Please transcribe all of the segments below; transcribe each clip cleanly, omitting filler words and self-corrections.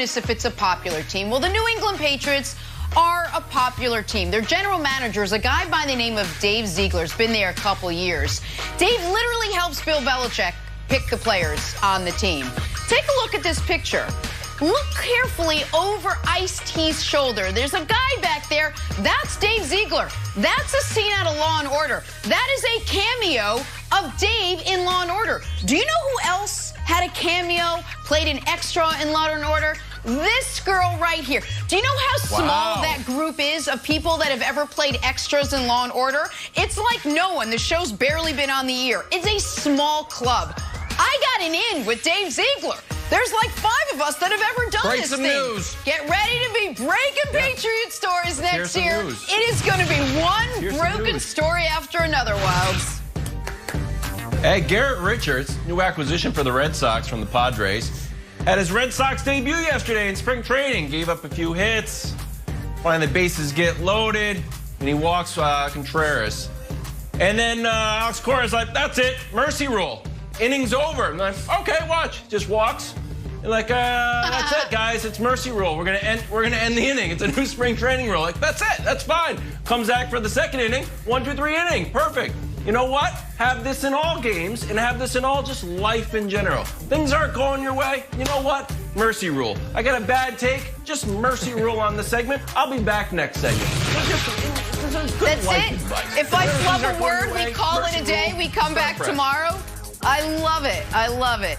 if it's a popular team. Well, the New England Patriots are a popular team. Their general manager is a guy by the name of Dave Ziegler. Has been there a couple years. Dave literally helps Bill Belichick pick the players on the team. Take a look at this picture. Look carefully over Ice-T's shoulder. There's a guy back there. That's Dave Ziegler. That's a scene out of Law & Order. That is a cameo of Dave in Law & Order. Do you know who else had a cameo, played an extra in Law & Order? This girl right here. Do you know how small that group is of people that have ever played extras in Law & Order? It's like no one. The show's barely been on the air. It's a small club. I got an in with Dave Ziegler. There's like 5 of us that have ever done this thing. News. Get ready to be breaking Patriot stories next year. News. It is going to be one broken story after another, Wilds. Hey, Garrett Richards, new acquisition for the Red Sox from the Padres, had his Red Sox debut yesterday in spring training. Gave up a few hits, finding the bases get loaded, and he walks Contreras. And then Alex Cora's like, that's it, mercy rule. Inning's over. I'm like, okay, watch. Just walks. And like, that's it, guys. It's mercy rule. We're gonna end the inning. It's a new spring training rule. Like, that's it. That's fine. Comes back for the second inning. 1, 2, 3 inning. Perfect. You know what? Have this in all games and have this in all just life in general. Things aren't going your way. You know what? Mercy rule. I got a bad take. Just mercy rule on the segment. I'll be back next segment. That's it. If I flub a word, we call it a day. We come back tomorrow. I love it. I love it.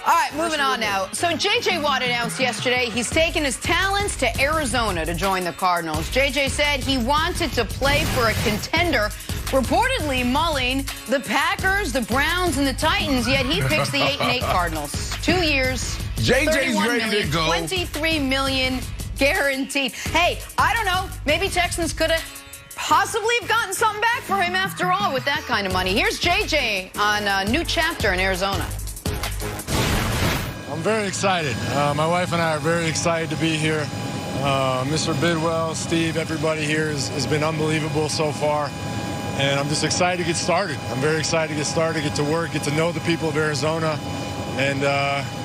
All right, moving on now. So J.J. Watt announced yesterday he's taking his talents to Arizona to join the Cardinals. J.J. said he wanted to play for a contender, reportedly mulling the Packers, the Browns, and the Titans, yet he picks the 8-8 Cardinals. 2 years, JJ's ready to go. $23 million guaranteed. Hey, I don't know. Maybe Texans could have possibly have gotten something back for him after all with that kind of money. Here's JJ on a new chapter in Arizona. I'm very excited. My wife and I are very excited to be here. Mr. Bidwell, Steve, everybody here has been unbelievable so far. And I'm just excited to get started. I'm very excited to get started, get to work, get to know the people of Arizona, and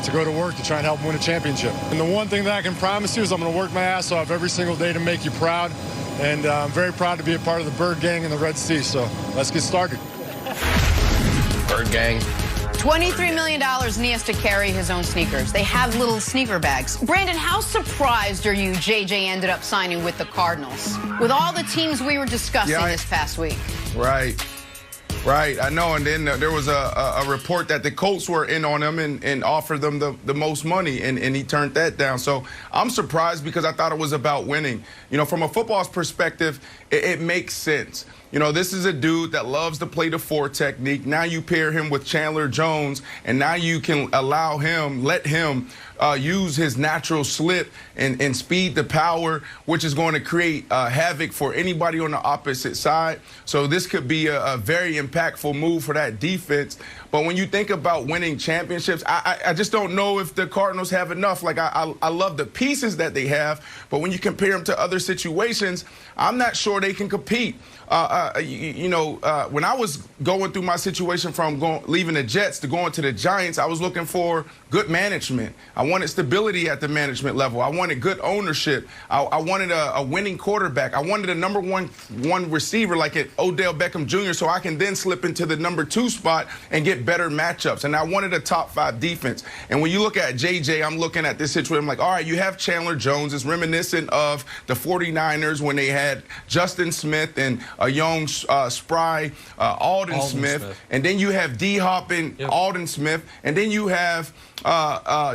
to go to work to try and help them win a championship. And the one thing that I can promise you is I'm going to work my ass off every single day to make you proud. And I'm very proud to be a part of the Bird Gang and the Red Sea. So let's get started. Bird Gang. $23 million, and he has to carry his own sneakers. They have little sneaker bags. Brandon, how surprised are you JJ ended up signing with the Cardinals? With all the teams we were discussing this past week. Right, I know, and then there was a report that the Colts were in on him and offered them the most money, and he turned that down. So I'm surprised because I thought it was about winning. You know, from a football's perspective, it makes sense. You know, this is a dude that loves to play the 4 technique. Now you pair him with Chandler Jones, and now you can allow him, let him use his natural slip and speed the power, which is going to create havoc for anybody on the opposite side. So this could be a very impactful move for that defense. But when you think about winning championships, I just don't know if the Cardinals have enough. Like, I love the pieces that they have, but when you compare them to other situations, I'm not sure they can compete. When I was going through my situation from leaving the Jets to going to the Giants, I was looking for good management. I wanted stability at the management level. I wanted good ownership. I wanted a winning quarterback. I wanted a number one receiver like Odell Beckham Jr. so I can then slip into the number 2 spot and get better matchups. And I wanted a top 5 defense. And when you look at JJ, I'm looking at this situation. I'm like, all right, you have Chandler Jones. It's reminiscent of the 49ers when they had Justin Smith and a young, spry Alden Smith. And then you have D-Hop and Alden Smith. And then you have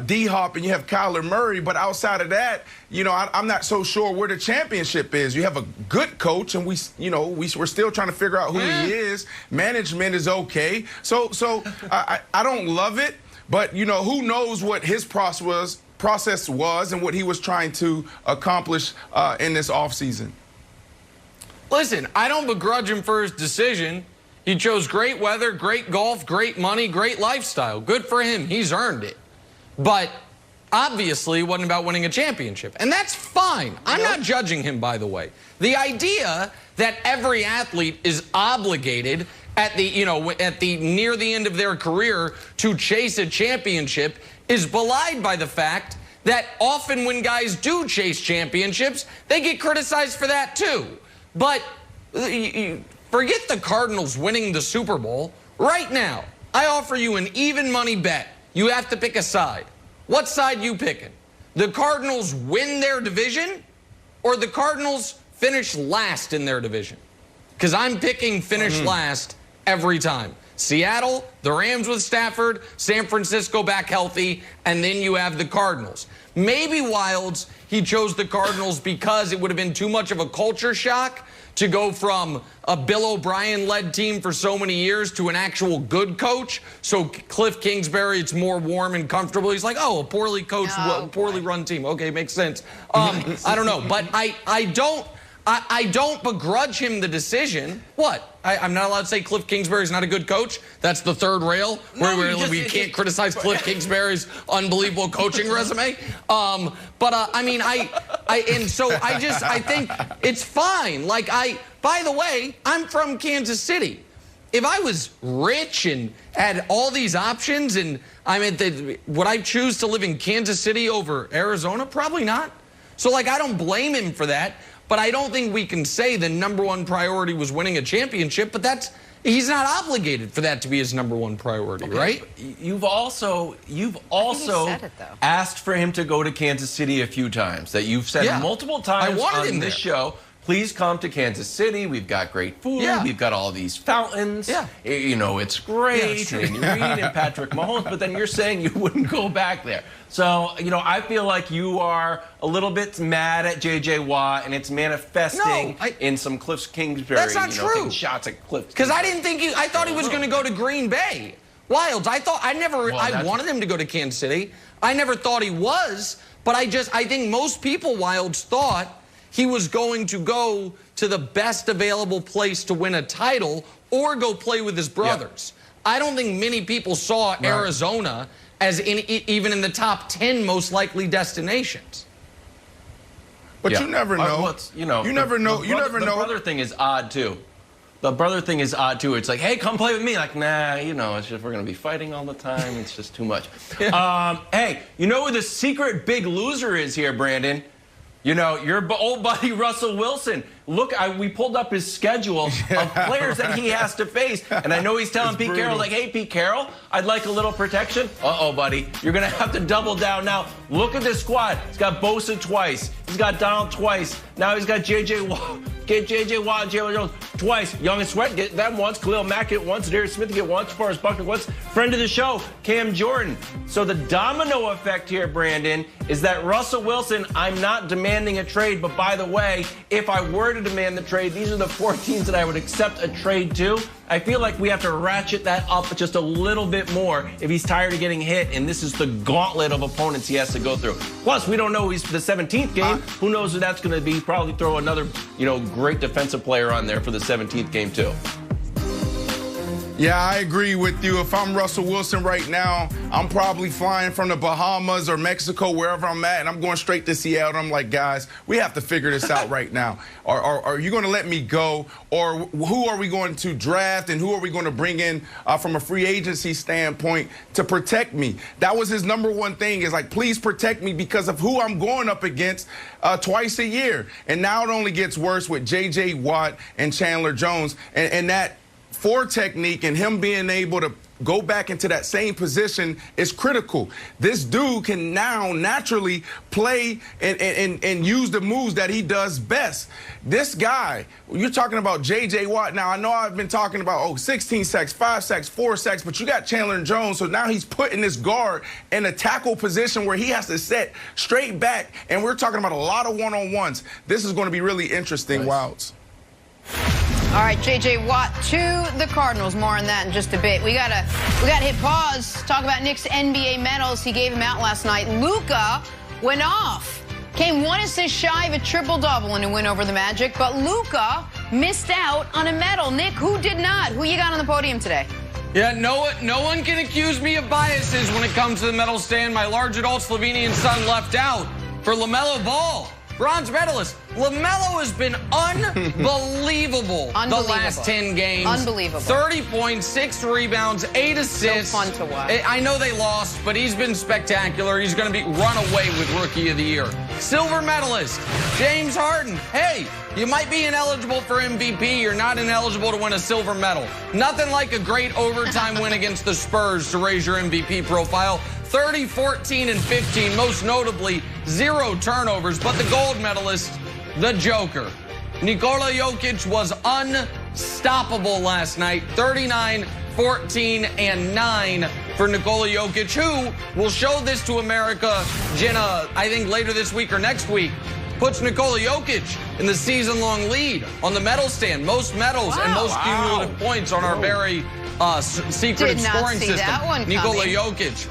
D-Hop and you have Kyler Murray. But outside of that, you know, I'm not so sure where the championship is. You have a good coach, and we're still trying to figure out who he is. Management is okay. So I don't love it, but, you know, who knows what his process was and what he was trying to accomplish in this offseason. Listen, I don't begrudge him for his decision. He chose great weather, great golf, great money, great lifestyle. Good for him. He's earned it. But obviously, it wasn't about winning a championship. And that's fine. I'm not judging him, by the way. The idea that every athlete is obligated at the, near the end of their career to chase a championship is belied by the fact that often when guys do chase championships, they get criticized for that too. But forget the Cardinals winning the Super Bowl. Right now, I offer you an even money bet. You have to pick a side. What side you picking? The Cardinals win their division or the Cardinals finish last in their division? Because I'm picking finish last every time. Seattle, the Rams with Stafford, San Francisco back healthy, and then you have the Cardinals. Maybe Wildes, he chose the Cardinals because it would have been too much of a culture shock to go from a Bill O'Brien-led team for so many years to an actual good coach. So Cliff Kingsbury, it's more warm and comfortable. He's like, oh, a poorly coached, poorly run team. Okay, makes sense. I don't know, but I don't begrudge him the decision. What? I'm not allowed to say Cliff Kingsbury's not a good coach? That's the third rail where we can't criticize Cliff Kingsbury's unbelievable coaching resume. I mean, I think it's fine. Like, by the way, I'm from Kansas City. If I was rich and had all these options and would I choose to live in Kansas City over Arizona? Probably not. So, like, I don't blame him for that. But I don't think we can say the #1 priority was winning a championship, but he's not obligated for that to be his #1 priority, right? You've also asked for him to go to Kansas City a few times. That you've said multiple times on this show. Please come to Kansas City. We've got great food. We've got all these fountains. You know, it's great. And you read and Patrick Mahomes, but then you're saying you wouldn't go back there. So, you know, I feel like you are a little bit mad at J.J. Watt, and it's manifesting in some Cliff Kingsbury. That's not true. Shots at Cliff. Because I didn't think I thought he was going to go to Green Bay. Wildes, I wanted him to go to Kansas City. I never thought he was, but I think most people, Wildes, thought he was going to go to the best available place to win a title or go play with his brothers. I don't think many people saw Arizona as even in the top 10 most likely destinations. But you never know. You never know. The brother thing is odd too. The brother thing is odd too. It's like, hey, come play with me. Like, nah, you know, it's just we're gonna be fighting all the time. It's just too much. Hey, you know who the secret big loser is here, Brandon? You know, your old buddy Russell Wilson. Look, we pulled up his schedule of players that he has to face. And I know he's telling Pete Carroll, like, hey, Pete Carroll, I'd like a little protection. Uh-oh, buddy. You're going to have to double down now. Look at this squad. He's got Bosa twice. He's got Donald twice. Now he's got J.J. Watt and Jalen Jones twice. Young and Sweat get them once. Khalil Mack get once. Darius Smith get once. Forrest Buckner once. Friend of the show, Cam Jordan. So the domino effect here, Brandon, is that Russell Wilson, I'm not demanding a trade, but by the way, if I were to demand the trade, these are the 4 teams that I would accept a trade to. I feel like we have to ratchet that up just a little bit more if he's tired of getting hit, and this is the gauntlet of opponents he has to go through. Plus, we don't know he's the 17th game. Who knows who that's going to be? Probably throw another, great defensive player on there for the 17th game too. Yeah, I agree with you. If I'm Russell Wilson right now, I'm probably flying from the Bahamas or Mexico, wherever I'm at, and I'm going straight to Seattle. I'm like, guys, we have to figure this out right now. Are you going to let me go? Or who are we going to draft, and who are we going to bring in from a free agency standpoint to protect me? That was his #1 thing, is like, please protect me because of who I'm going up against twice a year. And now it only gets worse with J.J. Watt and Chandler Jones. And that 4 technique and him being able to go back into that same position is critical. This dude can now naturally play and use the moves that he does best. This guy, you're talking about J.J. Watt. Now, I know I've been talking about, 16 sacks, 5 sacks, 4 sacks, but you got Chandler Jones, so now he's putting this guard in a tackle position where he has to set straight back, and we're talking about a lot of one-on-ones. This is going to be really interesting, Wildes. All right, J.J. Watt to the Cardinals. More on that in just a bit. We gotta hit pause. Talk about Nick's NBA medals. He gave him out last night. Luka went off. Came 1 assist shy of a triple-double in a win over the Magic, but Luka missed out on a medal. Nick, who did not? Who you got on the podium today? Yeah, no one can accuse me of biases when it comes to the medal stand. My large adult Slovenian son left out for LaMelo Ball. bronze medalist. LaMelo has been unbelievable the last 10 games. Unbelievable. 30 points, 6 rebounds, 8 assists. So fun to watch. I know they lost, but he's been spectacular. He's going to be run away with Rookie of the Year. Silver medalist, James Harden. Hey, you might be ineligible for MVP. You're not ineligible to win a silver medal. Nothing like a great overtime win against the Spurs to raise your MVP profile. 30, 14, and 15, most notably 0 turnovers. But the gold medalist, the Joker, Nikola Jokic, was unstoppable last night. 39, 14, and 9 for Nikola Jokic, who will show this to America, Jenna, I think later this week or next week. Puts Nikola Jokic in the season-long lead on the medal stand. Most medals and most cumulative points on our very secretive scoring system. That one Nikola coming. Jokic.